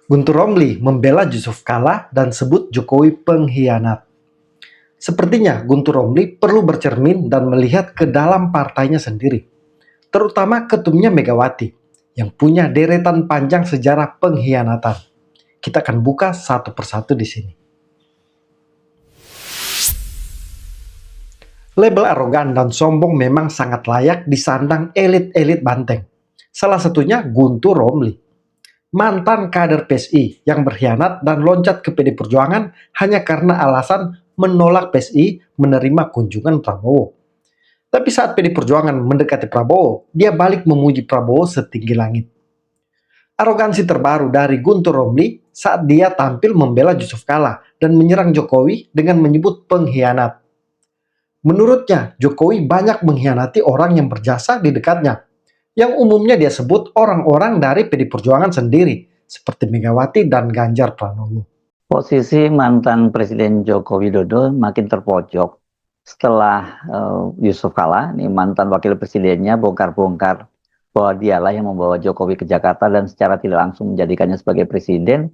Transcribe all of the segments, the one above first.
Guntur Romli membela Yusuf Kala dan sebut Jokowi pengkhianat. Sepertinya Guntur Romli perlu bercermin dan melihat ke dalam partainya sendiri, terutama ketumnya Megawati, yang punya deretan panjang sejarah pengkhianatan. Kita akan buka satu persatu di sini. Label arogan dan sombong memang sangat layak disandang elit-elit Banteng. Salah satunya Guntur Romli, mantan kader PSI yang berkhianat dan loncat ke PD Perjuangan hanya karena alasan menolak PSI menerima kunjungan Prabowo. Tapi saat PD Perjuangan mendekati Prabowo, dia balik memuji Prabowo setinggi langit. Arogansi terbaru dari Guntur Romli saat dia tampil membela Yusuf Kala dan menyerang Jokowi dengan menyebut pengkhianat. Menurutnya, Jokowi banyak mengkhianati orang yang berjasa di dekatnya, yang umumnya dia sebut orang-orang dari PD Perjuangan sendiri, seperti Megawati dan Ganjar Pranowo. Posisi mantan Presiden Joko Widodo makin terpojok setelah Yusuf Kala, nih mantan wakil presidennya, bongkar-bongkar bahwa dialah yang membawa Jokowi ke Jakarta dan secara tidak langsung menjadikannya sebagai presiden.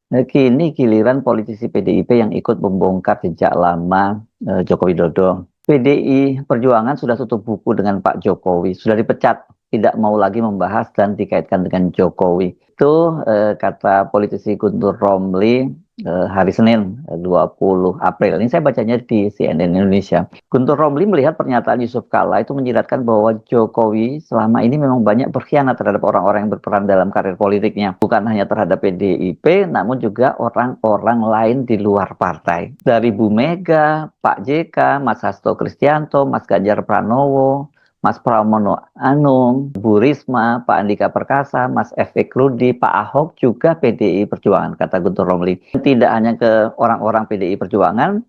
Kini giliran politisi PDIP yang ikut membongkar jejak lama Joko Widodo. PDI Perjuangan sudah tutup buku dengan Pak Jokowi, sudah dipecat, tidak mau lagi membahas dan dikaitkan dengan Jokowi. Itu kata politisi Guntur Romli hari Senin 20 April. Ini saya bacanya di CNN Indonesia. Guntur Romli melihat pernyataan Yusuf Kala itu menyiratkan bahwa Jokowi selama ini memang banyak berkhianat terhadap orang-orang yang berperan dalam karir politiknya. Bukan hanya terhadap PDIP, namun juga orang-orang lain di luar partai. Dari Bu Mega, Pak JK, Mas Hasto Kristianto, Mas Ganjar Pranowo, Mas Pramono Anung, Bu Risma, Pak Andika Perkasa, Mas Efek Rudi, Pak Ahok juga PDI Perjuangan, kata Guntur Romli. Tidak hanya ke orang-orang PDI Perjuangan,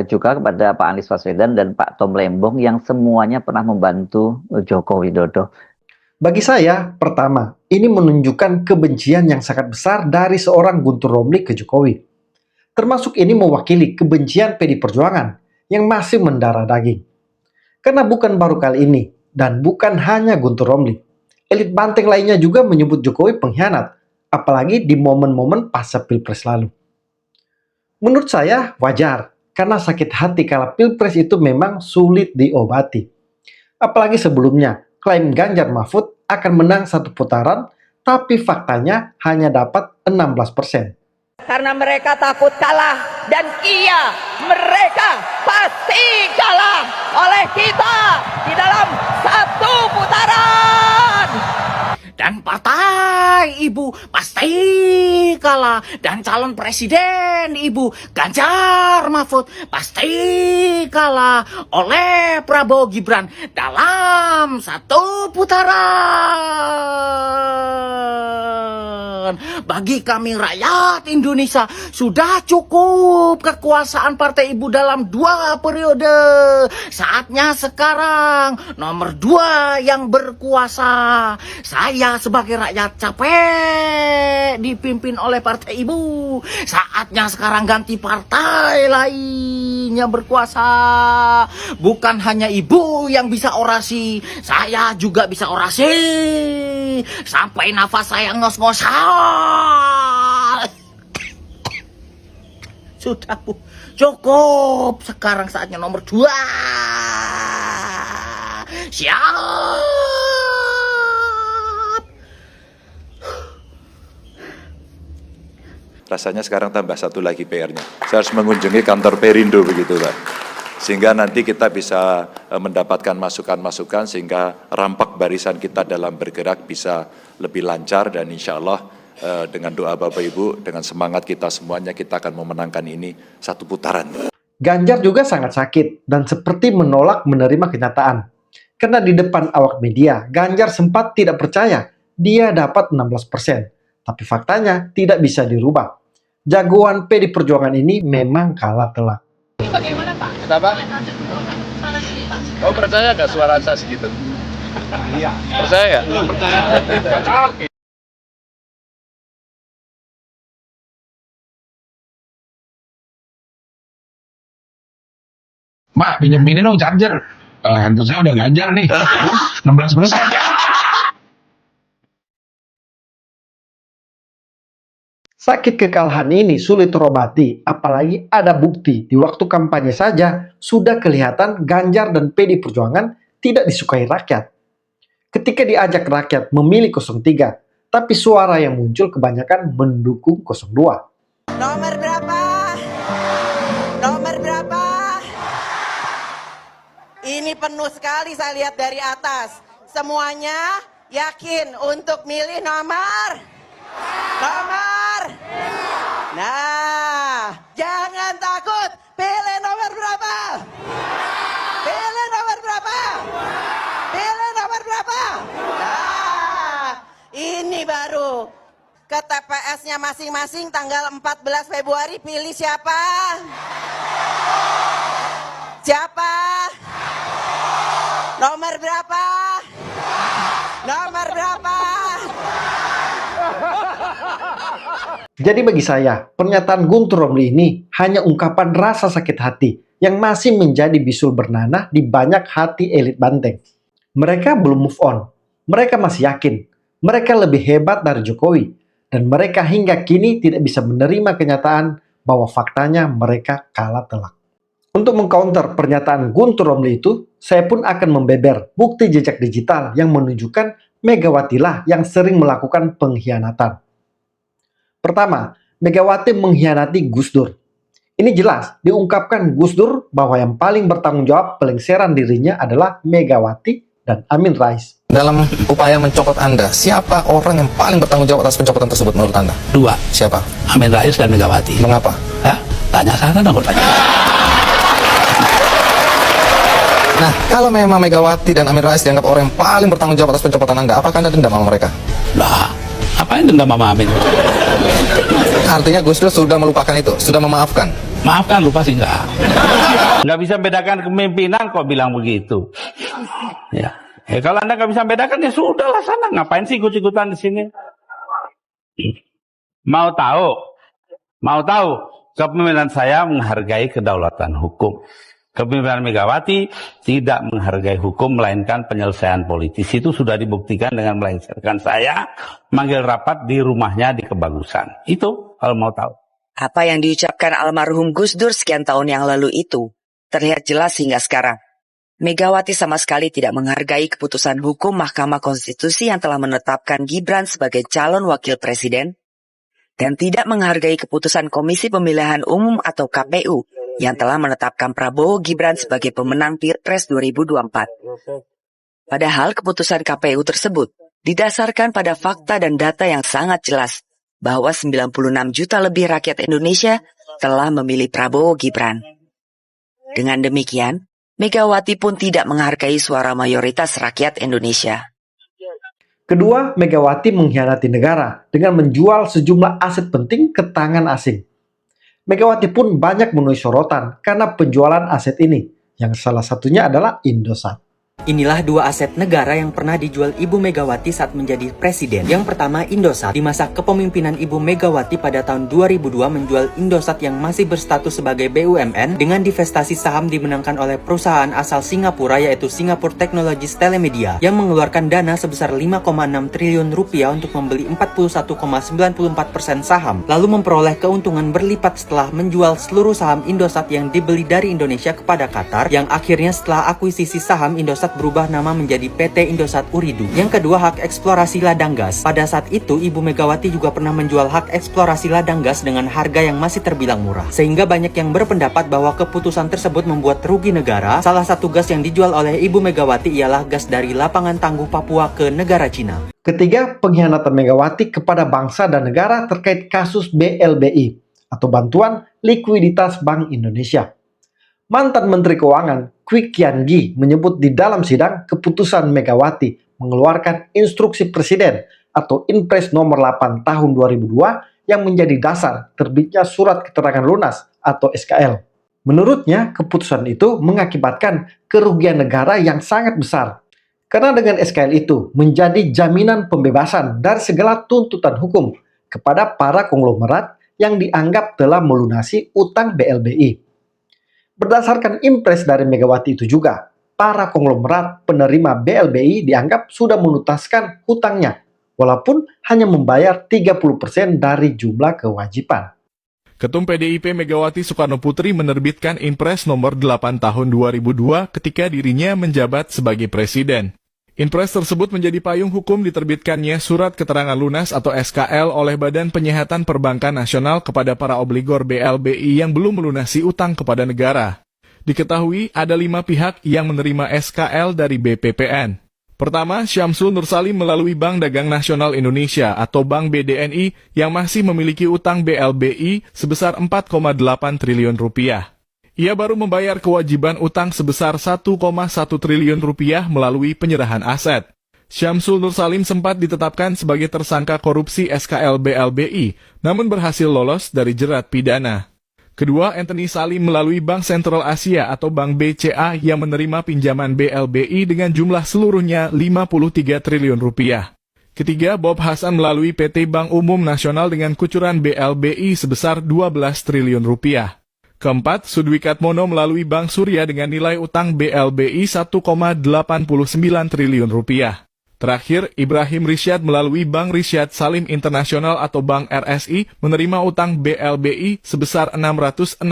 juga kepada Pak Anies Baswedan dan Pak Tom Lembong yang semuanya pernah membantu Joko Widodo. Bagi saya, pertama, ini menunjukkan kebencian yang sangat besar dari seorang Guntur Romli ke Jokowi. Termasuk ini mewakili kebencian PD Perjuangan yang masih mendarah daging. Karena bukan baru kali ini, dan bukan hanya Guntur Romli. Elit Banteng lainnya juga menyebut Jokowi pengkhianat, apalagi di momen-momen pasca Pilpres lalu. Menurut saya wajar, karena sakit hati kala Pilpres itu memang sulit diobati. Apalagi sebelumnya, klaim Ganjar Mahfud akan menang satu putaran, tapi faktanya hanya dapat 16%. Karena mereka takut kalah, dan iya, mereka pasti kalah oleh kita di dalam satu putaran. Dan partai Ibu pasti kalah. Dan calon presiden Ibu Ganjar Mahfud pasti kalah oleh Prabowo Gibran dalam satu putaran. Bagi kami rakyat Indonesia sudah cukup kekuasaan partai Ibu dalam 2 periode. Saatnya sekarang nomor 2 yang berkuasa. Saya sebagai rakyat capek dipimpin oleh partai Ibu. Saatnya sekarang ganti partai lain yang berkuasa. Bukan hanya Ibu yang bisa orasi, saya juga bisa orasi. Sampai nafas saya ngos-ngosan. Sudah Bu, cukup. Sekarang saatnya nomor 2. Siap. Rasanya sekarang tambah satu lagi PR-nya. Saya harus mengunjungi kantor Perindo begitu Pak. Sehingga nanti kita bisa mendapatkan masukan-masukan sehingga rampak barisan kita dalam bergerak bisa lebih lancar dan insya Allah dengan doa Bapak Ibu, dengan semangat kita semuanya kita akan memenangkan ini satu putaran. Ganjar juga sangat sakit dan seperti menolak menerima kenyataan. Karena di depan awak media, Ganjar sempat tidak percaya dia dapat 16%. Tapi faktanya tidak bisa dirubah. Jagoan PD Perjuangan ini memang kalah telak. Bagaimana Pak? Kenapa? Kau percaya nggak suara saya segitu? Iya. Percaya nggak? Percaya. Mak, pinjam ini dong charger. Handphone saya udah ganjar nih. 16%. Sakit kekalahan ini sulit terobati, apalagi ada bukti di waktu kampanye saja sudah kelihatan Ganjar dan PD Perjuangan tidak disukai rakyat. Ketika diajak rakyat memilih 03, tapi suara yang muncul kebanyakan mendukung 02. Nomor berapa? Nomor berapa? Ini penuh sekali saya lihat dari atas. Semuanya yakin untuk milih nomor? Nah, jangan takut. Pilih nomor berapa? Pilih nomor berapa? Pilih nomor berapa? Nah, ini baru. Ke TPS-nya masing-masing tanggal 14 Februari pilih siapa? Siapa? Nomor berapa? Nomor berapa? Jadi bagi saya, pernyataan Guntur Romli ini hanya ungkapan rasa sakit hati yang masih menjadi bisul bernanah di banyak hati elit Banteng. Mereka belum move on. Mereka masih yakin. Mereka lebih hebat dari Jokowi. Dan mereka hingga kini tidak bisa menerima kenyataan bahwa faktanya mereka kalah telak. Untuk mengcounter pernyataan Guntur Romli itu, saya pun akan membeber bukti jejak digital yang menunjukkan Megawati lah yang sering melakukan pengkhianatan. Pertama, Megawati mengkhianati Gus Dur. Ini jelas diungkapkan Gus Dur bahwa yang paling bertanggung jawab pelengseran dirinya adalah Megawati dan Amin Rais. Dalam upaya mencopot Anda, siapa orang yang paling bertanggung jawab atas pencopotan tersebut menurut Anda? Dua, Siapa? Amin Rais dan Megawati. Mengapa? Ya, tanya sana dong, tanya. Nah, kalau memang Megawati dan Amin Rais dianggap orang yang paling bertanggung jawab atas pencopotan Anda, apakah Anda dendam sama mereka? Lah, apain dendam sama Amin? Artinya Gus Dur sudah melupakan itu, sudah memaafkan. Maafkan, lupa sih enggak. Nggak bisa bedakan kepemimpinan kok bilang begitu. Ya. Kalau Anda nggak bisa bedakan, ya sudahlah sana. Ngapain sih ikut-ikutan di sini? Mau tahu? Mau tahu? Kepemimpinan saya menghargai kedaulatan hukum. Kepemimpinan Megawati tidak menghargai hukum, melainkan penyelesaian politis. Itu sudah dibuktikan dengan melengsarkan saya, manggil rapat di rumahnya di Kebagusan. Itu kalau mau tahu. Apa yang diucapkan almarhum Gus Dur sekian tahun yang lalu itu terlihat jelas hingga sekarang. Megawati sama sekali tidak menghargai keputusan hukum Mahkamah Konstitusi yang telah menetapkan Gibran sebagai calon wakil presiden dan tidak menghargai keputusan Komisi Pemilihan Umum atau KPU yang telah menetapkan Prabowo Gibran sebagai pemenang Pilpres 2024. Padahal keputusan KPU tersebut didasarkan pada fakta dan data yang sangat jelas bahwa 96 juta lebih rakyat Indonesia telah memilih Prabowo Gibran. Dengan demikian, Megawati pun tidak menghargai suara mayoritas rakyat Indonesia. Kedua, Megawati mengkhianati negara dengan menjual sejumlah aset penting ke tangan asing. Megawati pun banyak menuai sorotan karena penjualan aset ini, yang salah satunya adalah Indosat. Inilah dua aset negara yang pernah dijual Ibu Megawati saat menjadi presiden. Yang pertama, Indosat. Di masa kepemimpinan Ibu Megawati pada tahun 2002 menjual Indosat yang masih berstatus sebagai BUMN dengan divestasi saham dimenangkan oleh perusahaan asal Singapura yaitu Singapore Technologies Telemedia yang mengeluarkan dana sebesar 5,6 triliun rupiah untuk membeli 41,94% saham, lalu memperoleh keuntungan berlipat setelah menjual seluruh saham Indosat yang dibeli dari Indonesia kepada Qatar, yang akhirnya setelah akuisisi saham Indosat berubah nama menjadi PT Indosat Uridu. Yang kedua, hak eksplorasi ladang gas. Pada saat itu, Ibu Megawati juga pernah menjual hak eksplorasi ladang gas dengan harga yang masih terbilang murah. Sehingga banyak yang berpendapat bahwa keputusan tersebut membuat rugi negara. Salah satu gas yang dijual oleh Ibu Megawati ialah gas dari lapangan tangguh Papua ke negara Cina. Ketiga, pengkhianatan Megawati kepada bangsa dan negara terkait kasus BLBI atau Bantuan Likuiditas Bank Indonesia. Mantan Menteri Keuangan Kwi Kian Gi menyebut di dalam sidang keputusan Megawati mengeluarkan instruksi presiden atau Inpres nomor 8 tahun 2002 yang menjadi dasar terbitnya surat keterangan lunas atau SKL. Menurutnya, keputusan itu mengakibatkan kerugian negara yang sangat besar. Karena dengan SKL itu menjadi jaminan pembebasan dari segala tuntutan hukum kepada para konglomerat yang dianggap telah melunasi utang BLBI. Berdasarkan impres dari Megawati itu juga, para konglomerat penerima BLBI dianggap sudah menuntaskan hutangnya, walaupun hanya membayar 30% dari jumlah kewajiban. Ketum PDIP Megawati Soekarnoputri menerbitkan Inpres nomor 8 tahun 2002 ketika dirinya menjabat sebagai presiden. Inpres tersebut menjadi payung hukum diterbitkannya Surat Keterangan Lunas atau SKL oleh Badan Penyihatan Perbankan Nasional kepada para obligor BLBI yang belum melunasi utang kepada negara. Diketahui ada 5 pihak yang menerima SKL dari BPPN. Pertama, Syamsul Nursalim melalui Bank Dagang Nasional Indonesia atau Bank BDNI yang masih memiliki utang BLBI sebesar 4,8 triliun rupiah. Ia baru membayar kewajiban utang sebesar 1,1 triliun rupiah melalui penyerahan aset. Syamsul Nursalim sempat ditetapkan sebagai tersangka korupsi SKL BLBI, namun berhasil lolos dari jerat pidana. Kedua, Anthony Salim melalui Bank Sentral Asia atau Bank BCA yang menerima pinjaman BLBI dengan jumlah seluruhnya 53 triliun rupiah. Ketiga, Bob Hasan melalui PT Bank Umum Nasional dengan kucuran BLBI sebesar 12 triliun rupiah. Keempat, Sudwikat Mono melalui Bank Surya dengan nilai utang BLBI 1,89 triliun rupiah. Terakhir, Ibrahim Risyad melalui Bank Risyad Salim Internasional atau Bank RSI menerima utang BLBI sebesar 664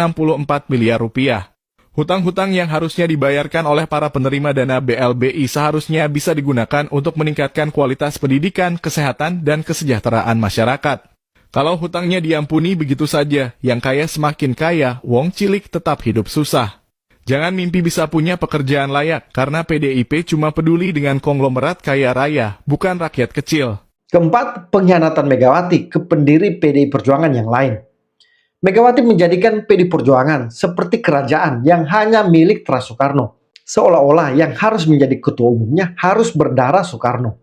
miliar rupiah. Hutang-hutang yang harusnya dibayarkan oleh para penerima dana BLBI seharusnya bisa digunakan untuk meningkatkan kualitas pendidikan, kesehatan, dan kesejahteraan masyarakat. Kalau hutangnya diampuni begitu saja, yang kaya semakin kaya, wong cilik tetap hidup susah. Jangan mimpi bisa punya pekerjaan layak, karena PDIP cuma peduli dengan konglomerat kaya raya, bukan rakyat kecil. Keempat, pengkhianatan Megawati ke pendiri PDI Perjuangan yang lain. Megawati menjadikan PDI Perjuangan seperti kerajaan yang hanya milik Tras Soekarno. Seolah-olah yang harus menjadi ketua umumnya harus berdarah Soekarno.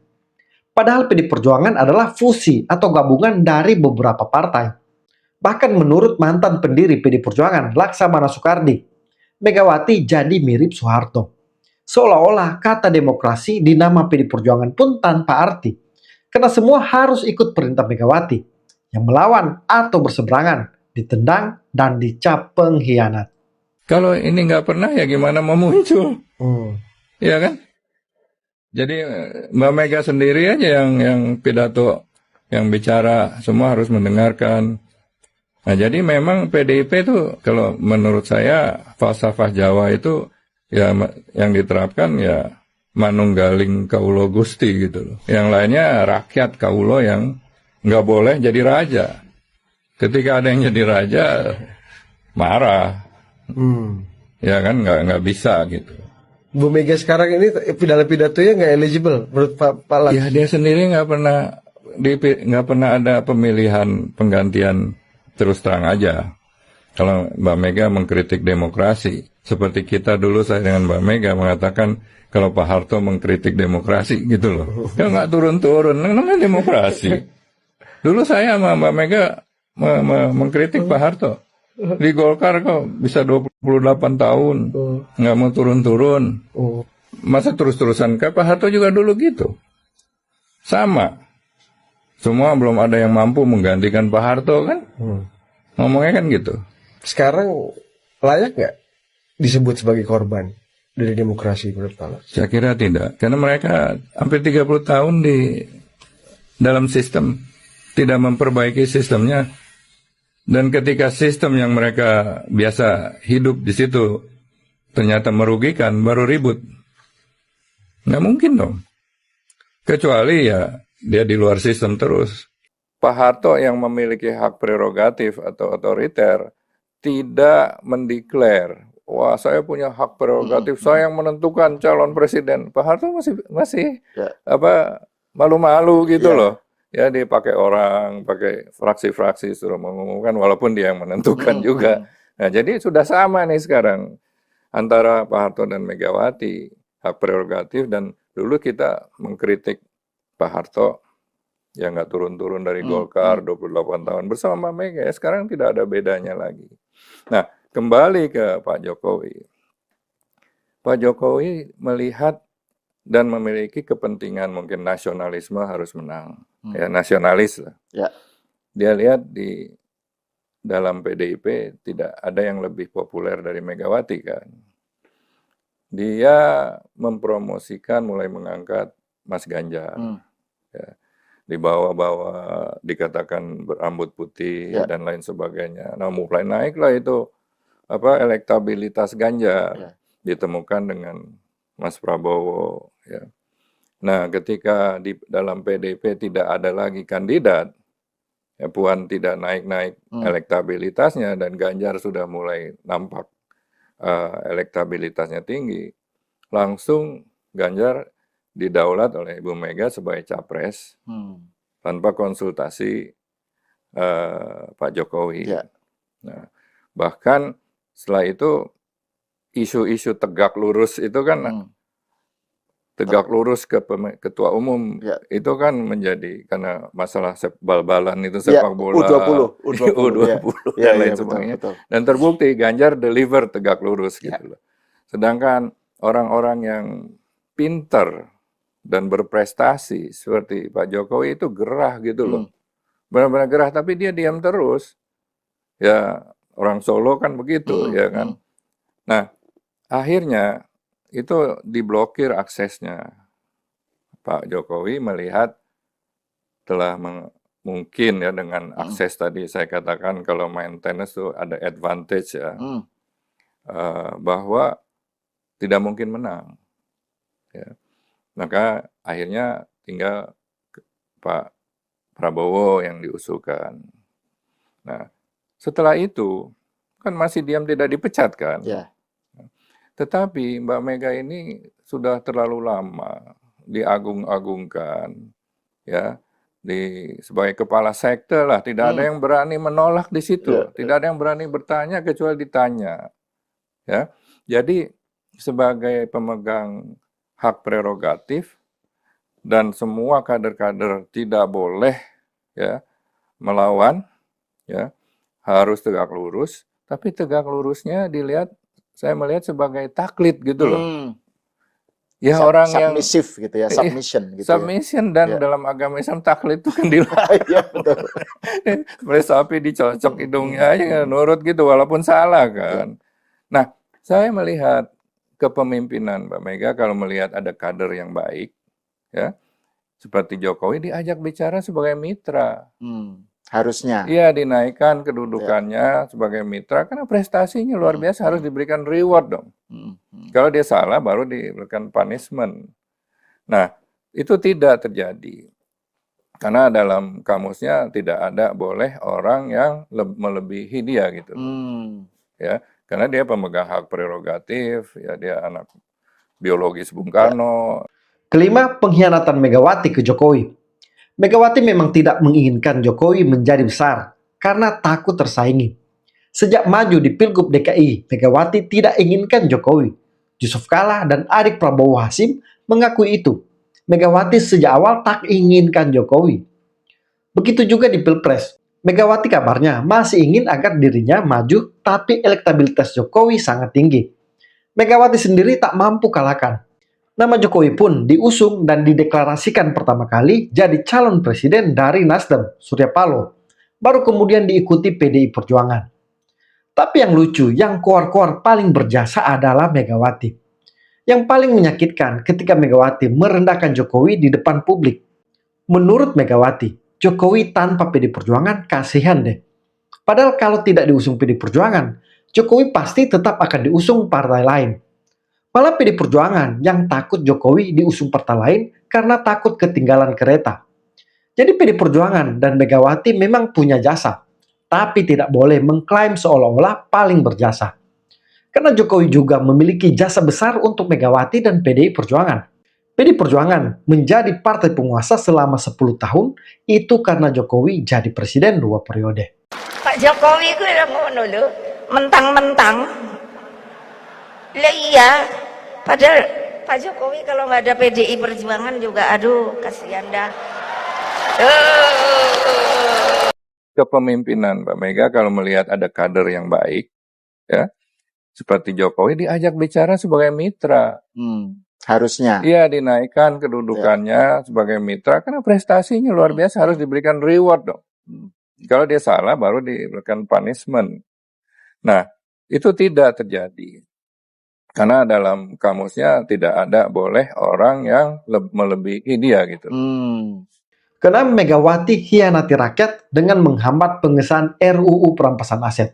Padahal PDI Perjuangan adalah fusi atau gabungan dari beberapa partai. Bahkan menurut mantan pendiri PDI Perjuangan, Laksamana Soekardi, Megawati jadi mirip Soeharto. Seolah-olah kata demokrasi di nama PDI Perjuangan pun tanpa arti. Karena semua harus ikut perintah Megawati. Yang melawan atau berseberangan, ditendang dan dicap pengkhianat. Kalau ini nggak pernah ya gimana mau muncul? Iya kan? Jadi Mbak Mega sendiri aja yang pidato, yang bicara, semua harus mendengarkan. Nah, jadi memang PDIP itu kalau menurut saya falsafah Jawa itu ya yang diterapkan ya manunggaling kaulo gusti gitu loh. Yang lainnya rakyat kaulo yang nggak boleh jadi raja. Ketika ada yang jadi raja marah. Ya kan nggak bisa gitu. Bu Mega sekarang ini dalam pidatonya nggak eligible menurut Pak Laks? Ya dia sendiri nggak pernah ada pemilihan penggantian. Terus terang aja, kalau Mbak Mega mengkritik demokrasi, seperti kita dulu saya dengan Mbak Mega mengatakan kalau Pak Harto mengkritik demokrasi gitu loh. Ya nggak turun-turun, namanya demokrasi. Dulu saya sama Mbak Mega mengkritik Pak Harto. Di Golkar kok bisa 28 tahun, nggak mau turun-turun. Masa terus-terusan, Pak Harto juga dulu gitu. Sama. Semua belum ada yang mampu menggantikan Pak Harto kan? Ngomongnya kan gitu. Sekarang layak nggak disebut sebagai korban dari demokrasi menurut Pak Laks? Saya kira tidak. Karena mereka hampir 30 tahun di dalam sistem. Tidak memperbaiki sistemnya. Dan ketika sistem yang mereka biasa hidup di situ ternyata merugikan, baru ribut. Nggak mungkin dong. Kecuali ya dia di luar sistem terus. Pak Harto yang memiliki hak prerogatif atau otoriter tidak mendeklar, wah saya punya hak prerogatif, saya yang menentukan calon presiden. Pak Harto masih malu-malu gitu loh. Ya dia pakai orang, pakai fraksi-fraksi suruh mengumumkan walaupun dia yang menentukan juga. Nah jadi sudah sama nih sekarang antara Pak Harto dan Megawati, hak prerogatif, dan dulu kita mengkritik Pak Harto yang nggak turun-turun dari Golkar 28 tahun bersama Mbak Mega, ya sekarang tidak ada bedanya lagi. Nah, kembali ke Pak Jokowi. Pak Jokowi melihat dan memiliki kepentingan mungkin nasionalisme harus menang. Ya, nasionalis lah. Ya. Dia lihat di dalam PDIP tidak ada yang lebih populer dari Megawati kan. Dia mempromosikan mulai mengangkat Mas Ganjar. Ya. dibawa-bawa, dikatakan berambut putih Ya. dan lain sebagainya. Nah, mulai naiklah itu elektabilitas Ganjar Ya. ditemukan dengan Mas Prabowo. Ya. Nah, ketika di dalam PDIP tidak ada lagi kandidat, ya Puan tidak naik-naik elektabilitasnya dan Ganjar sudah mulai nampak elektabilitasnya tinggi, langsung Ganjar didaulat oleh Ibu Mega sebagai capres tanpa konsultasi Pak Jokowi. Ya. Nah, bahkan setelah itu isu-isu tegak lurus itu kan tegak lurus ke ketua umum itu kan menjadi karena masalah bal-balan itu sepak bola U20 dan lain sebagainya. betul. Dan terbukti Ganjar deliver tegak lurus gitu loh. Sedangkan orang-orang yang pinter dan berprestasi seperti Pak Jokowi itu gerah gitu loh. Benar-benar gerah, tapi dia diam terus. Ya, orang Solo kan begitu, ya kan. Nah, akhirnya itu diblokir aksesnya. Pak Jokowi melihat telah mungkin ya dengan akses tadi saya katakan kalau main tenis tuh ada advantage ya. Bahwa tidak mungkin menang. Ya. Maka akhirnya tinggal Pak Prabowo yang diusulkan. Nah, setelah itu kan masih diam tidak dipecat kan. Ya. Tetapi Mbak Mega ini sudah terlalu lama diagung-agungkan, ya, sebagai kepala sekte lah. Tidak ada yang berani menolak di situ. Tidak ada yang berani bertanya kecuali ditanya. Ya, jadi sebagai pemegang hak prerogatif dan semua kader-kader tidak boleh ya melawan, ya harus tegak lurus. Tapi tegak lurusnya saya melihat sebagai taklid gitu loh. Ya orang yang submissive gitu ya, submission gitu. Submission dan dalam agama Islam taklid itu kan dilarang. Iya betul. Seperti sapi dicocok hidungnya aja nurut gitu walaupun salah kan. Nah, saya melihat kepemimpinan Mbak Mega kalau melihat ada kader yang baik, ya seperti Jokowi diajak bicara sebagai mitra. Harusnya. Iya, dinaikkan kedudukannya sebagai mitra karena prestasinya luar biasa harus diberikan reward dong. Kalau dia salah baru diberikan punishment. Nah, itu tidak terjadi. Karena dalam kamusnya tidak ada boleh orang yang melebihi dia gitu. Ya, karena dia pemegang hak prerogatif, ya dia anak biologis Bung Karno. Kelima, pengkhianatan Megawati ke Jokowi. Megawati memang tidak menginginkan Jokowi menjadi besar karena takut tersaingi. Sejak maju di Pilgub DKI, Megawati tidak inginkan Jokowi. Yusuf Kala dan adik Prabowo Hasyim mengakui itu. Megawati sejak awal tak inginkan Jokowi. Begitu juga di Pilpres. Megawati kabarnya masih ingin agar dirinya maju, tapi elektabilitas Jokowi sangat tinggi. Megawati sendiri tak mampu kalahkan. Nama Jokowi pun diusung dan dideklarasikan pertama kali jadi calon presiden dari Nasdem, Surya Paloh. Baru kemudian diikuti PDI Perjuangan. Tapi yang lucu, yang koar-koar paling berjasa adalah Megawati. Yang paling menyakitkan ketika Megawati merendahkan Jokowi di depan publik. Menurut Megawati, Jokowi tanpa PDI Perjuangan kasihan deh. Padahal kalau tidak diusung PDI Perjuangan, Jokowi pasti tetap akan diusung partai lain. Malah PDI Perjuangan yang takut Jokowi diusung partai lain karena takut ketinggalan kereta. Jadi PDI Perjuangan dan Megawati memang punya jasa, tapi tidak boleh mengklaim seolah-olah paling berjasa. Karena Jokowi juga memiliki jasa besar untuk Megawati dan PDI Perjuangan. PDI Perjuangan menjadi partai penguasa selama 10 tahun itu karena Jokowi jadi presiden 2 periode. Pak Jokowi itu udah ngono lho, mentang-mentang. Lah iya, padahal Pak Jokowi kalau nggak ada PDI Perjuangan juga, aduh kasihan dah. Kepemimpinan Mbak Mega kalau melihat ada kader yang baik, ya seperti Jokowi diajak bicara sebagai mitra. Harusnya. Iya, dinaikkan kedudukannya sebagai mitra karena prestasinya luar biasa harus diberikan reward dong. Kalau dia salah baru diberikan punishment. Nah, itu tidak terjadi. Karena dalam kamusnya tidak ada boleh orang yang melebihi dia gitu. Karena Megawati hianati rakyat dengan menghambat pengesahan RUU perampasan aset.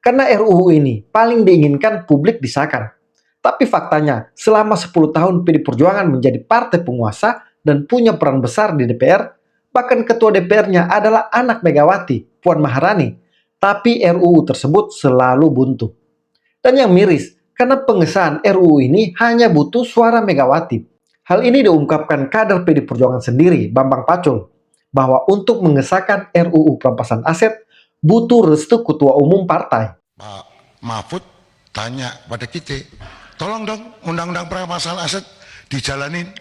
Karena RUU ini paling diinginkan publik disahkan. Tapi faktanya, selama 10 tahun PD Perjuangan menjadi partai penguasa dan punya peran besar di DPR, bahkan ketua DPR-nya adalah anak Megawati, Puan Maharani, tapi RUU tersebut selalu buntu. Dan yang miris, karena pengesahan RUU ini hanya butuh suara Megawati. Hal ini diungkapkan kader PD Perjuangan sendiri, Bambang Pacul, bahwa untuk mengesahkan RUU perampasan aset, butuh restu ketua umum partai. Pak Mahfud tanya pada kita, tolong dong undang-undang perampasan aset dijalanin.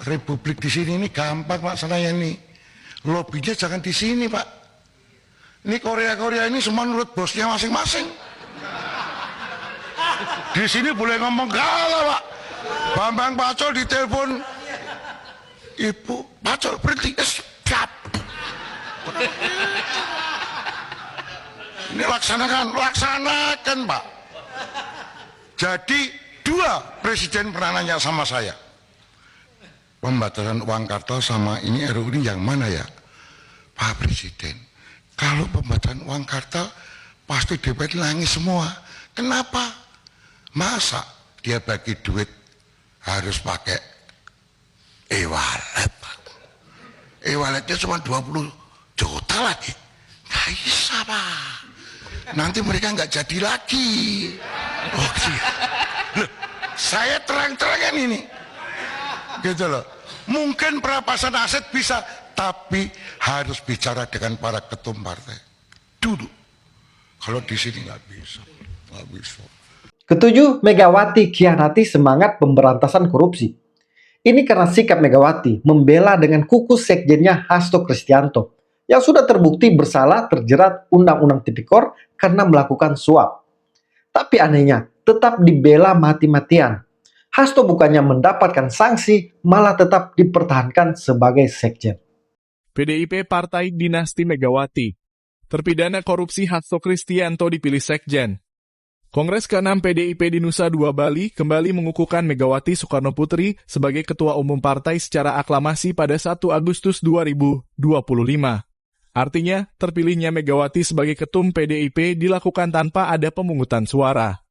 Republik di sini ini gampang masalahnya ini. Lobbynya jangan di sini, Pak. Ini Korea ini semua menurut bosnya masing-masing. Di sini boleh ngomong galah, Pak. Bambang Pacul ditelepon, Ibu Pacul berhenti, siap. Ini laksanakan, Pak. Jadi 2 presiden pernah nanya sama saya, pembatasan uang kartal sama ini RUU ini yang mana ya? Pak Presiden, kalau pembatasan uang kartal pasti DPR nangis semua. Kenapa? Masa dia bagi duit harus pakai e-wallet? E-walletnya cuma 20 juta lagi. Nggak bisa, Pak. Nanti mereka nggak jadi lagi. Oh, loh, saya terang-terangan ini. Gitu loh. Mungkin perampasan aset bisa, tapi harus bicara dengan para ketum partai dulu. Kalau di sini nggak bisa. Ketujuh, Megawati khianati semangat pemberantasan korupsi. Ini karena sikap Megawati membela dengan kuku sekjennya Hasto Kristianto yang sudah terbukti bersalah terjerat Undang-Undang Tipikor karena melakukan suap. Tapi anehnya, tetap dibela mati-matian. Hasto bukannya mendapatkan sanksi, malah tetap dipertahankan sebagai sekjen. PDIP Partai Dinasti Megawati. Terpidana korupsi Hasto Kristianto dipilih sekjen. Kongres ke-6 PDIP di Nusa Dua Bali kembali mengukuhkan Megawati Soekarno Putri sebagai Ketua Umum Partai secara aklamasi pada 1 Agustus 2025. Artinya, terpilihnya Megawati sebagai Ketum PDIP dilakukan tanpa ada pemungutan suara.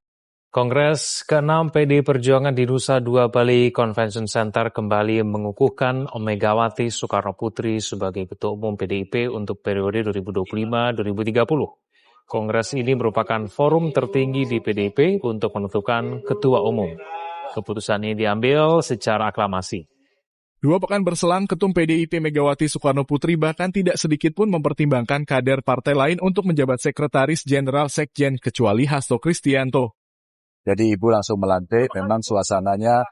Kongres ke-6 PDI Perjuangan di Nusa Dua Bali Convention Center kembali mengukuhkan Megawati Soekarno Putri sebagai Ketua Umum PDIP untuk periode 2025-2030. Kongres ini merupakan forum tertinggi di PDIP untuk menentukan Ketua Umum. Keputusan ini diambil secara aklamasi. 2 pekan berselang, Ketum PDIP Megawati Soekarno Putri bahkan tidak sedikit pun mempertimbangkan kader partai lain untuk menjabat Sekretaris Jenderal Sekjen kecuali Hasto Kristianto. Jadi Ibu langsung melantik, memang suasananya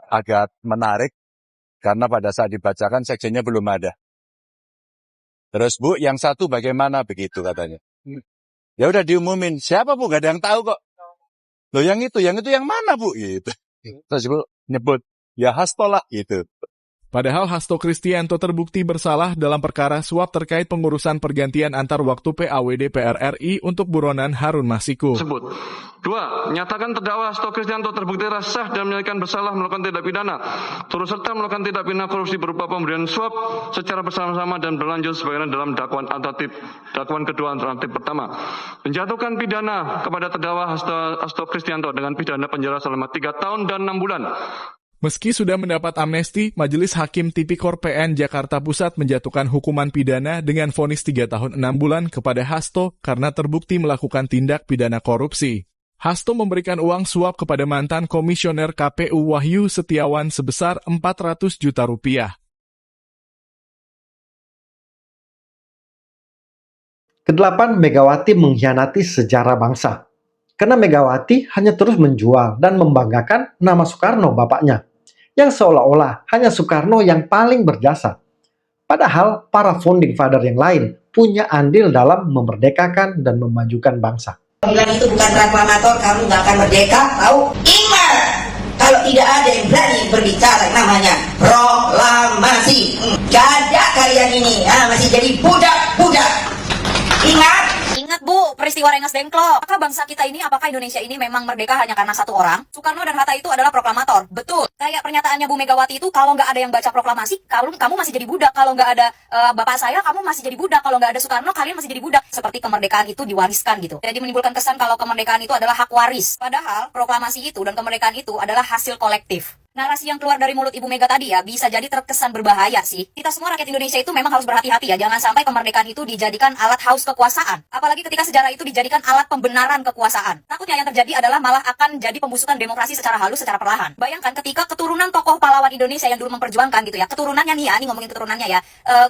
agak menarik karena pada saat dibacakan sekjennya belum ada. Terus Bu, yang satu bagaimana begitu katanya. Ya udah diumumin, siapa Bu? Gak ada yang tahu kok. Loh yang itu yang mana Bu? Gitu. Terus Ibu nyebut, ya Hasto lah gitu. Padahal Hasto Kristianto terbukti bersalah dalam perkara suap terkait pengurusan pergantian antar waktu PAW DPR RI untuk buronan Harun Masiku. 2. Nyatakan terdakwa Hasto Kristianto terbukti sah dan menyatakan bersalah melakukan tindak pidana, turut serta melakukan tindak pidana korupsi berupa pemberian suap secara bersama-sama dan berlanjut sebagaimana dalam dakwaan kedua alternatif pertama. Menjatuhkan pidana kepada terdakwa Hasto Kristianto dengan pidana penjara selama 3 tahun dan 6 bulan. Meski sudah mendapat amnesti, Majelis Hakim Tipikor PN Jakarta Pusat menjatuhkan hukuman pidana dengan vonis 3 tahun 6 bulan kepada Hasto karena terbukti melakukan tindak pidana korupsi. Hasto memberikan uang suap kepada mantan komisioner KPU Wahyu Setiawan sebesar 400 juta rupiah. Kedelapan, Megawati mengkhianati sejarah bangsa. Karena Megawati hanya terus menjual dan membanggakan nama Soekarno bapaknya, yang seolah-olah hanya Soekarno yang paling berjasa. Padahal para founding father yang lain punya andil dalam memerdekakan dan memajukan bangsa. Bilang itu bukan proklamator, kamu nggak akan merdeka, tahu? Ingat, kalau tidak ada yang berani berbicara namanya proklamasi. Gak ada kalian ini, masih jadi budak-budak. Ingat. Ingat Bu, peristiwa Rengas Dengklok. Apakah bangsa kita ini, apakah Indonesia ini memang merdeka hanya karena satu orang? Soekarno dan Hatta itu adalah proklamator. Betul. Kayak pernyataannya Bu Megawati itu, kalau nggak ada yang baca proklamasi, kamu masih jadi budak. Kalau nggak ada bapak saya, kamu masih jadi budak. Kalau nggak ada Soekarno, kalian masih jadi budak. Seperti kemerdekaan itu diwariskan gitu. Jadi menimbulkan kesan kalau kemerdekaan itu adalah hak waris. Padahal proklamasi itu dan kemerdekaan itu adalah hasil kolektif. Narasi yang keluar dari mulut Ibu Mega tadi ya bisa jadi terkesan berbahaya sih. Kita semua rakyat Indonesia itu memang harus berhati-hati ya. Jangan sampai kemerdekaan itu dijadikan alat haus kekuasaan. Apalagi ketika sejarah itu dijadikan alat pembenaran kekuasaan. Takutnya yang terjadi adalah malah akan jadi pembusukan demokrasi secara halus, secara perlahan. Bayangkan ketika keturunan tokoh pahlawan Indonesia yang dulu memperjuangkan gitu ya. Keturunannya nih ya, ini ngomongin keturunannya ya.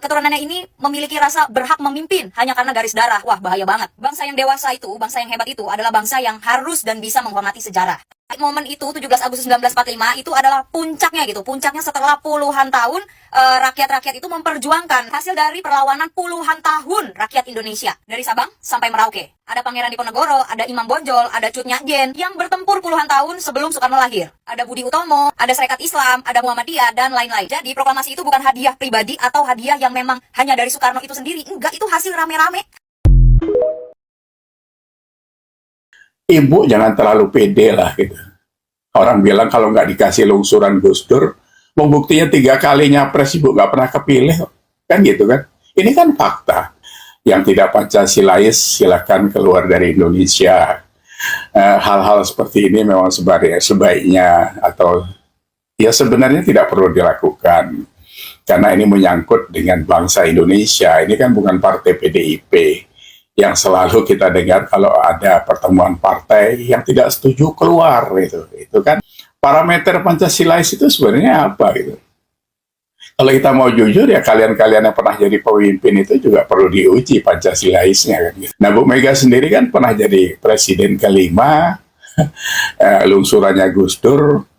Keturunannya ini memiliki rasa berhak memimpin hanya karena garis darah. Wah, bahaya banget. Bangsa yang dewasa itu, bangsa yang hebat itu adalah bangsa yang harus dan bisa menghormati sejarah. Momen itu 17 Agustus 1945 itu adalah puncaknya gitu. Puncaknya setelah puluhan tahun rakyat-rakyat itu memperjuangkan hasil dari perlawanan puluhan tahun rakyat Indonesia dari Sabang sampai Merauke. Ada Pangeran Diponegoro, ada Imam Bonjol, ada Cut Nyak Dien yang bertempur puluhan tahun sebelum Soekarno lahir. Ada Budi Utomo, ada Serikat Islam, ada Muhammadiyah dan lain-lain. Jadi proklamasi itu bukan hadiah pribadi atau hadiah yang memang hanya dari Soekarno itu sendiri. Enggak, itu hasil rame-rame. Ibu jangan terlalu pede lah gitu. Orang bilang kalau nggak dikasih lungsuran Gus Dur, buktinya 3 kali nyapres Ibu nggak pernah kepilih. Kan gitu kan. Ini kan fakta. Yang tidak Pancasilais silakan keluar dari Indonesia. Hal-hal seperti ini memang sebaiknya atau ya sebenarnya tidak perlu dilakukan. Karena ini menyangkut dengan bangsa Indonesia. Ini kan bukan partai PDIP. Yang selalu kita dengar kalau ada pertemuan partai yang tidak setuju keluar itu kan parameter Pancasilais itu sebenarnya apa gitu. Kalau kita mau jujur ya kalian-kalian yang pernah jadi pemimpin itu juga perlu diuji Pancasilaisnya kan gitu. Nah Bu Mega sendiri kan pernah jadi presiden kelima, lungsurannya Gus Dur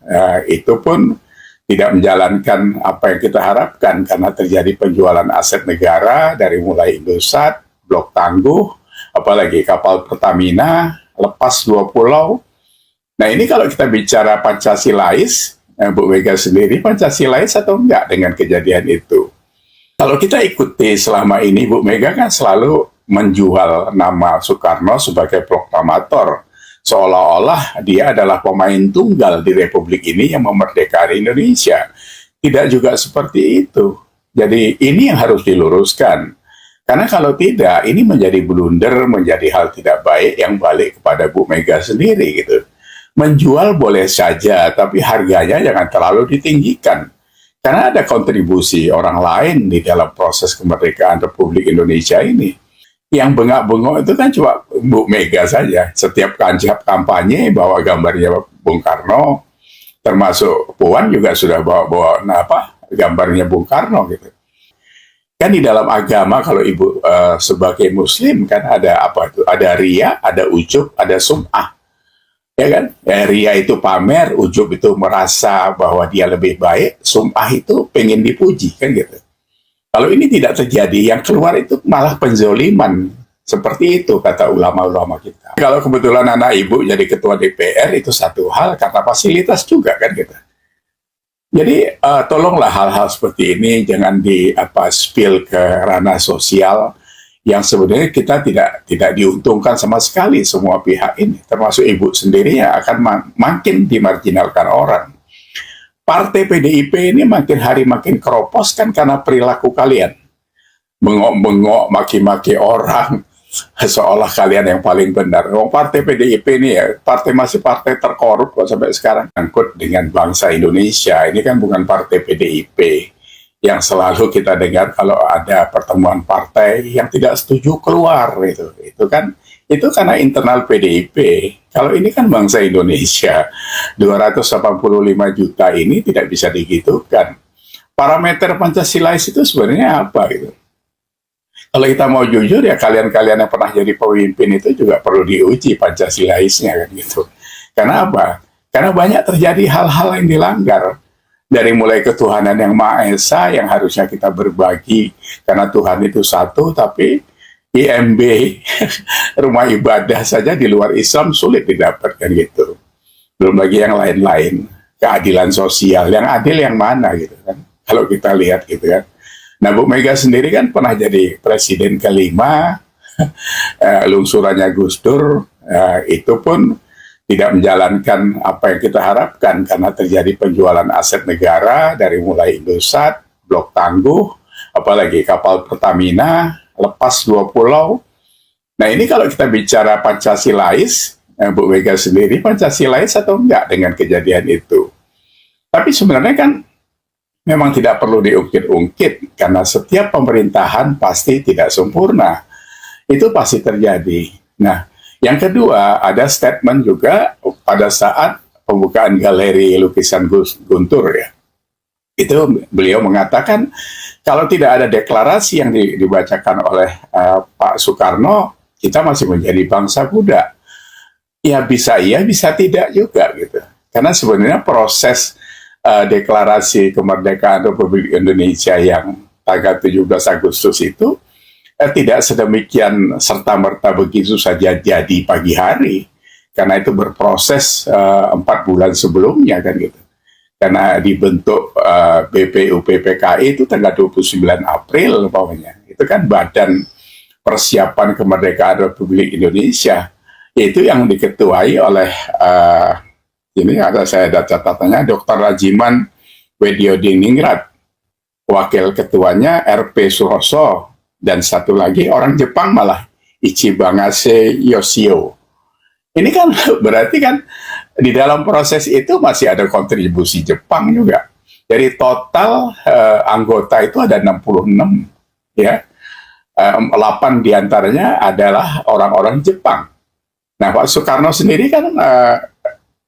itu pun tidak menjalankan apa yang kita harapkan karena terjadi penjualan aset negara dari mulai Indosat, Blok Tangguh, apalagi kapal Pertamina, lepas 2 pulau. Nah ini kalau kita bicara Pancasilais, Bu Mega sendiri Pancasilais atau enggak dengan kejadian itu? Kalau kita ikuti selama ini, Bu Mega kan selalu menjual nama Soekarno sebagai proklamator. Seolah-olah dia adalah pemain tunggal di Republik ini yang memerdekakan Indonesia. Tidak juga seperti itu. Jadi ini yang harus diluruskan. Karena kalau tidak, ini menjadi blunder, menjadi hal tidak baik yang balik kepada Bu Mega sendiri gitu. Menjual boleh saja, tapi harganya jangan terlalu ditinggikan. Karena ada kontribusi orang lain di dalam proses kemerdekaan Republik Indonesia ini. Yang bengak-bengok itu kan cuma Bu Mega saja. Setiap kampanye bawa gambarnya Bung Karno, termasuk Puan juga sudah bawa gambarnya Bung Karno gitu. Kan di dalam agama kalau Ibu sebagai Muslim kan ada apa itu? Ada ria, ada ujub, ada sum'ah. Ya kan? Ria itu pamer, ujub itu merasa bahwa dia lebih baik, sum'ah itu pengen dipuji kan gitu. Kalau ini tidak terjadi, yang keluar itu malah penzoliman. Seperti itu kata ulama-ulama kita. Kalau kebetulan anak Ibu jadi ketua DPR itu satu hal karena fasilitas juga kan gitu. Jadi tolonglah hal-hal seperti ini jangan spill ke ranah sosial yang sebenarnya kita tidak diuntungkan sama sekali semua pihak ini, termasuk Ibu sendiri yang akan makin dimarginalkan orang. Partai PDIP ini makin hari makin keropos kan karena perilaku kalian. Bengok-bengok, maki-maki orang, seolah kalian yang paling benar. Partai PDIP ini ya, masih partai terkorup kok sampai sekarang. Angkut dengan bangsa Indonesia, ini kan bukan partai PDIP. Yang selalu kita dengar kalau ada pertemuan partai yang tidak setuju keluar itu kan. Itu karena internal PDIP. Kalau ini kan bangsa Indonesia, 285 juta ini tidak bisa digitukan. Parameter Pancasilais itu sebenarnya apa gitu? Kalau kita mau jujur ya kalian-kalian yang pernah jadi pemimpin itu juga perlu diuji Pancasilaisnya kan gitu. Karena apa? Karena banyak terjadi hal-hal yang dilanggar. Dari mulai ketuhanan yang Maha Esa yang harusnya kita berbagi karena Tuhan itu satu, tapi IMB rumah ibadah saja di luar Islam sulit didapatkan gitu. Belum lagi yang lain-lain, keadilan sosial, yang adil yang mana gitu kan? Kalau kita lihat gitu kan. Nah Bu Mega sendiri kan pernah jadi presiden kelima, lungsurannya Gus Dur, itu pun tidak menjalankan apa yang kita harapkan karena terjadi penjualan aset negara dari mulai Indosat, Blok Tangguh, apalagi kapal Pertamina, lepas 2 pulau. Nah ini kalau kita bicara Pancasilais, Bu Mega sendiri Pancasilais atau enggak dengan kejadian itu? Tapi sebenarnya kan memang tidak perlu diungkit-ungkit karena setiap pemerintahan pasti tidak sempurna. Itu pasti terjadi. Nah, yang kedua, ada statement juga pada saat pembukaan galeri lukisan Guntur ya. Itu beliau mengatakan kalau tidak ada deklarasi yang dibacakan oleh Pak Soekarno, kita masih menjadi bangsa Buddha. Ya bisa iya, bisa tidak juga gitu. Karena sebenarnya proses deklarasi kemerdekaan Republik Indonesia yang tanggal 17 Agustus itu tidak sedemikian serta-merta begitu saja jadi pagi hari, karena itu berproses 4 bulan sebelumnya kan gitu. Karena dibentuk BPUPPKI itu tanggal 29 April umpamanya. Itu kan Badan Persiapan Kemerdekaan Republik Indonesia. Itu yang diketuai oleh ini saya ada catatannya Dr. Rajiman Wediodiningrat, wakil ketuanya RP Suroso, dan satu lagi orang Jepang malah Ichibangase Yoshio. Ini kan berarti kan di dalam proses itu masih ada kontribusi Jepang juga. Jadi total anggota itu ada 66 ya. 8 diantaranya adalah orang-orang Jepang. Nah Pak Soekarno sendiri kan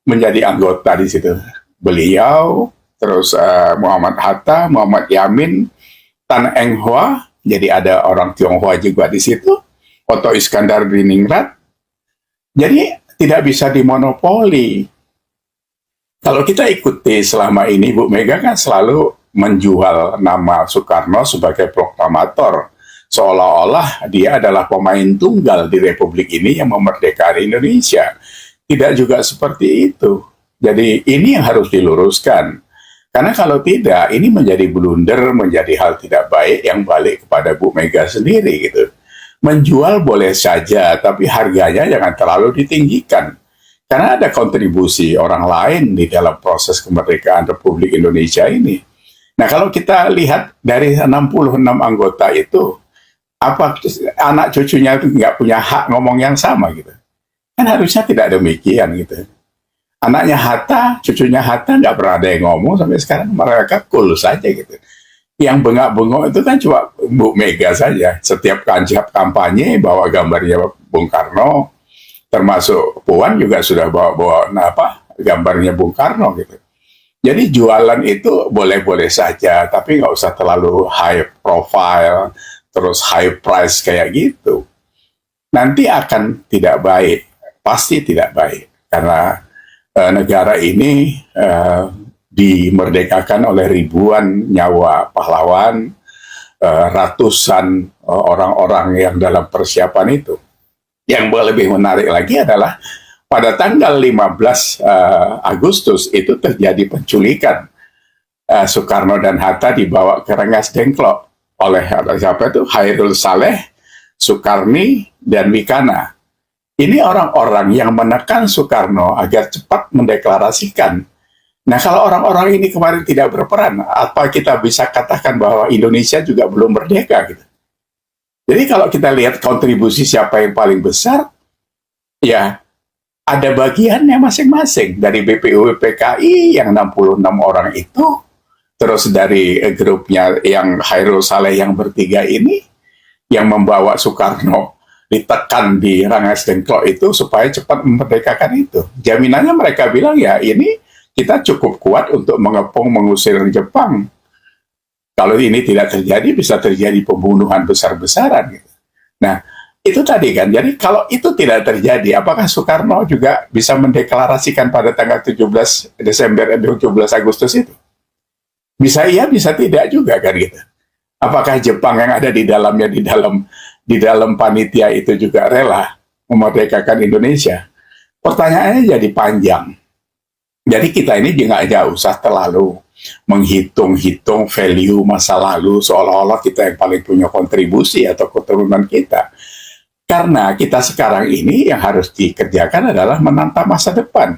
menjadi anggota di situ. Beliau, terus Muhammad Hatta, Muhammad Yamin, Tan Eng Hoa. Jadi ada orang Tionghoa juga di situ, Otto Iskandar Diningrat. Jadi tidak bisa dimonopoli. Kalau kita ikuti selama ini, Bu Mega kan selalu menjual nama Soekarno sebagai proklamator. Seolah-olah dia adalah pemain tunggal di Republik ini yang memerdekakan Indonesia. Tidak juga seperti itu. Jadi ini yang harus diluruskan. Karena kalau tidak, ini menjadi blunder, menjadi hal tidak baik yang balik kepada Bu Mega sendiri gitu. Menjual boleh saja, tapi harganya jangan terlalu ditinggikan. Karena ada kontribusi orang lain di dalam proses kemerdekaan Republik Indonesia ini. Nah kalau kita lihat dari 66 anggota itu, apa anak cucunya itu nggak punya hak ngomong yang sama gitu? Kan harusnya tidak demikian gitu. Anaknya Hatta, cucunya Hatta nggak pernah ada yang ngomong sampai sekarang, mereka cool saja gitu. Yang bengak-bengok itu kan cuma Bu Mega saja. Setiap kampanye bawa gambarnya Bung Karno, termasuk Puan juga sudah bawa gambarnya Bung Karno gitu. Jadi jualan itu boleh-boleh saja, tapi nggak usah terlalu high profile, terus high price kayak gitu. Nanti akan tidak baik, pasti tidak baik, karena negara ini dimerdekakan oleh ribuan nyawa pahlawan, ratusan orang-orang yang dalam persiapan itu. Yang lebih menarik lagi adalah pada tanggal 15 Agustus itu terjadi penculikan. Soekarno dan Hatta dibawa ke Rengas Dengklok oleh siapa itu? Hairul Saleh, Soekarni, dan Wikana. Ini orang-orang yang menekan Soekarno agar cepat mendeklarasikan. Nah, kalau orang-orang ini kemarin tidak berperan, apa kita bisa katakan bahwa Indonesia juga belum merdeka gitu? Jadi kalau kita lihat kontribusi siapa yang paling besar, ya ada bagiannya masing-masing. Dari BPUPKI yang 66 orang itu, terus dari grupnya yang Hairul Saleh yang bertiga ini, yang membawa Soekarno ditekan di Rengas Dengklok itu supaya cepat memerdekakan itu. Jaminannya mereka bilang ya ini kita cukup kuat untuk mengepung mengusir Jepang. Kalau ini tidak terjadi bisa terjadi pembunuhan besar-besaran. Gitu. Nah itu tadi kan. Jadi kalau itu tidak terjadi, apakah Soekarno juga bisa mendeklarasikan pada tanggal 17 Desember 17 Agustus itu? Bisa iya, bisa tidak juga kan gitu. Apakah Jepang yang ada di dalamnya di dalam panitia itu juga rela memerdekakan Indonesia? Pertanyaannya jadi panjang. Jadi kita ini juga nggak usah terlalu menghitung-hitung value masa lalu seolah-olah kita yang paling punya kontribusi atau keturunan kita. Karena kita sekarang ini yang harus dikerjakan adalah menata masa depan.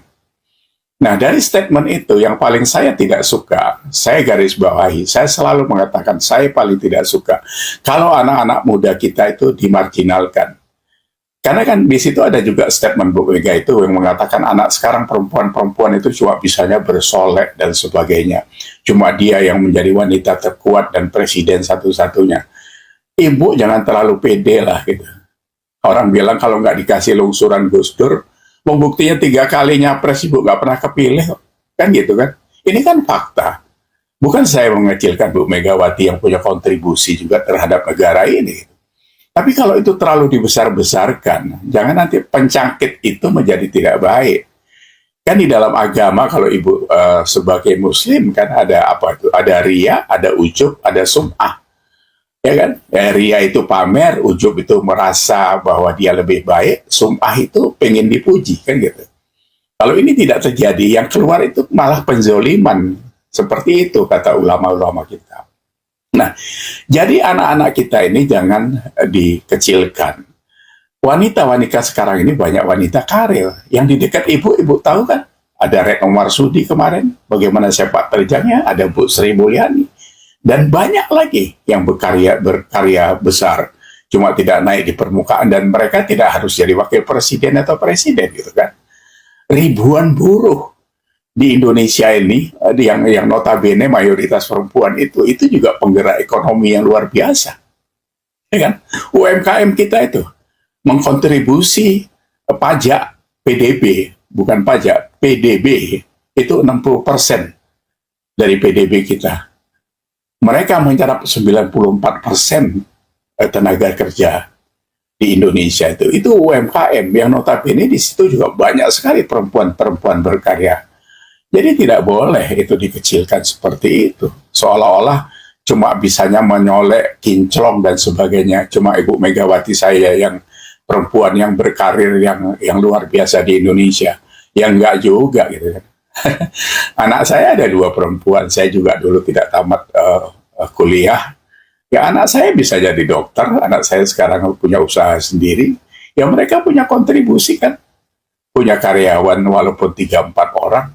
Nah, dari statement itu yang paling saya tidak suka, saya garis bawahi, saya selalu mengatakan saya paling tidak suka kalau anak-anak muda kita itu dimarginalkan. Karena kan di situ ada juga statement Bu Mega itu yang mengatakan anak sekarang perempuan-perempuan itu cuma bisanya bersolek dan sebagainya. Cuma dia yang menjadi wanita terkuat dan presiden satu-satunya. Ibu jangan terlalu pede lah gitu. Orang bilang kalau nggak dikasih lungsuran Gus Dur, buktinya 3 kali nyapres Ibu nggak pernah kepilih. Kan gitu kan. Ini kan fakta. Bukan saya mengecilkan Bu Megawati yang punya kontribusi juga terhadap negara ini. Tapi kalau itu terlalu dibesar-besarkan, jangan nanti pencangkit itu menjadi tidak baik. Kan di dalam agama kalau Ibu sebagai Muslim kan ada apa itu? Ada ria, ada ujub, ada sum'ah. Ya kan? Ria itu pamer, ujub itu merasa bahwa dia lebih baik, sum'ah itu pengen dipuji kan gitu. Kalau ini tidak terjadi, yang keluar itu malah penzoliman. Seperti itu kata ulama-ulama kita. Nah, jadi anak-anak kita ini jangan dikecilkan. Wanita-wanita sekarang ini banyak wanita karir. Yang di dekat ibu tahu kan? Ada Retno Marsudi kemarin, bagaimana sepak terjangnya, ada Bu Sri Mulyani. Dan banyak lagi yang berkarya besar. Cuma tidak naik di permukaan dan mereka tidak harus jadi wakil presiden atau presiden gitu kan. Ribuan buruh di Indonesia ini yang notabene mayoritas perempuan itu juga penggerak ekonomi yang luar biasa, ya kan? UMKM kita itu mengkontribusi pajak PDB, bukan pajak PDB itu 60% dari PDB kita. Mereka menyerap 94% tenaga kerja di Indonesia itu UMKM yang notabene di situ juga banyak sekali perempuan-perempuan berkarya. Jadi tidak boleh itu dikecilkan seperti itu. Seolah-olah cuma bisanya menyolek, kinclong, dan sebagainya. Cuma Ibu Megawati saya yang perempuan yang berkarir yang luar biasa di Indonesia. Yang enggak juga gitu kan. Anak saya ada 2 perempuan. Saya juga dulu tidak tamat kuliah. Ya anak saya bisa jadi dokter. Anak saya sekarang punya usaha sendiri. Ya mereka punya kontribusi kan. Punya karyawan walaupun 3-4 orang.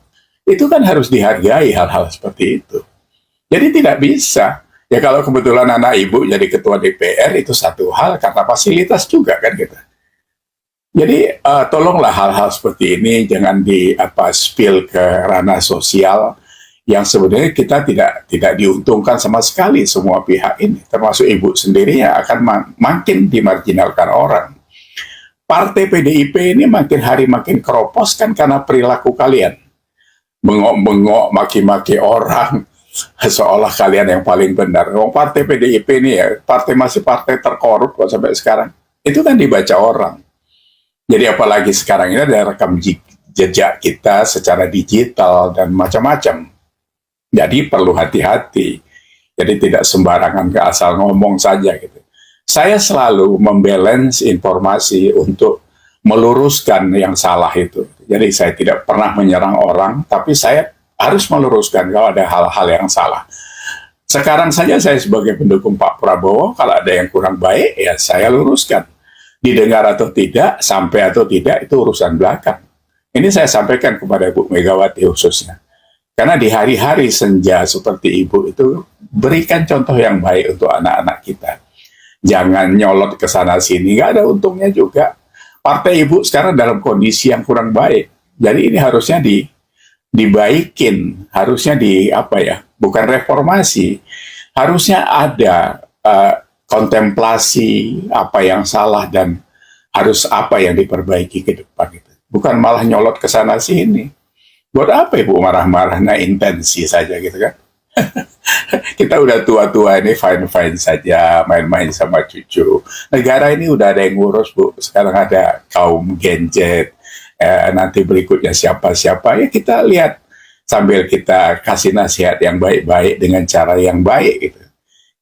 Itu kan harus dihargai hal-hal seperti itu. Jadi tidak bisa. Ya kalau kebetulan anak ibu jadi ketua DPR itu satu hal karena fasilitas juga kan gitu. Jadi tolonglah hal-hal seperti ini jangan spill ke ranah sosial yang sebenarnya kita tidak diuntungkan sama sekali semua pihak ini. Termasuk ibu sendiri yang akan makin dimarginalkan orang. Partai PDIP ini makin hari makin keropos kan karena perilaku kalian. Bengok-bengok, maki-maki orang, seolah kalian yang paling benar. Partai PDIP ini ya, masih partai terkorup kok sampai sekarang. Itu kan dibaca orang. Jadi apalagi sekarang ini ada rekam jejak kita secara digital dan macam-macam. Jadi perlu hati-hati. Jadi tidak sembarangan ke asal ngomong saja gitu. Saya selalu membalance informasi untuk meluruskan yang salah itu. Jadi saya tidak pernah menyerang orang, tapi saya harus meluruskan kalau ada hal-hal yang salah. Sekarang saja saya sebagai pendukung Pak Prabowo, kalau ada yang kurang baik, ya saya luruskan. Didengar atau tidak, sampai atau tidak, itu urusan belakang. Ini saya sampaikan kepada Bu Megawati khususnya. Karena di hari-hari senja seperti Ibu itu, berikan contoh yang baik untuk anak-anak kita. Jangan nyolot ke sana-sini, nggak ada untungnya juga. Partai Ibu sekarang dalam kondisi yang kurang baik. Jadi ini harusnya dibaikin, harusnya bukan reformasi. Harusnya ada kontemplasi apa yang salah dan harus apa yang diperbaiki ke depan itu. Bukan malah nyolot ke sana sini. Buat apa Ibu marah-marah? Nah, intensi saja gitu kan. Kita udah tua-tua ini fine-fine saja, main-main sama cucu. Negara ini udah ada yang ngurus, Bu. Sekarang ada kaum Gen Z, nanti berikutnya siapa-siapa. Ya kita lihat sambil kita kasih nasihat yang baik-baik dengan cara yang baik gitu.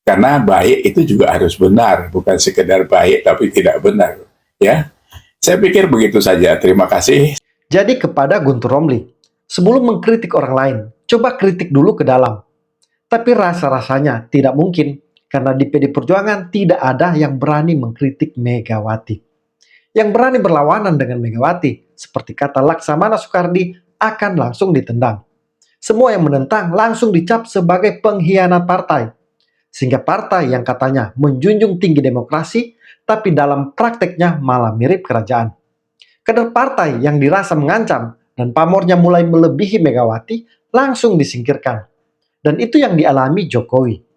Karena baik itu juga harus benar, bukan sekedar baik tapi tidak benar. Ya, saya pikir begitu saja. Terima kasih. Jadi kepada Guntur Romli, sebelum mengkritik orang lain, coba kritik dulu ke dalam. Tapi rasa-rasanya tidak mungkin, karena di PD Perjuangan tidak ada yang berani mengkritik Megawati. Yang berani berlawanan dengan Megawati, seperti kata Laksamana Soekardi, akan langsung ditendang. Semua yang menentang langsung dicap sebagai pengkhianat partai. Sehingga partai yang katanya menjunjung tinggi demokrasi, tapi dalam prakteknya malah mirip kerajaan. Kader partai yang dirasa mengancam dan pamornya mulai melebihi Megawati langsung disingkirkan. Dan itu yang dialami Jokowi.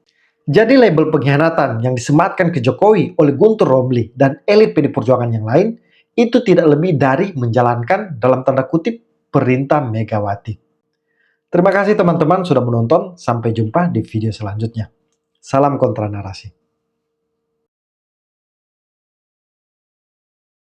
Jadi label pengkhianatan yang disematkan ke Jokowi oleh Guntur Romli dan elit PD Perjuangan yang lain itu tidak lebih dari menjalankan dalam tanda kutip perintah Megawati. Terima kasih teman-teman sudah menonton, sampai jumpa di video selanjutnya. Salam kontra narasi.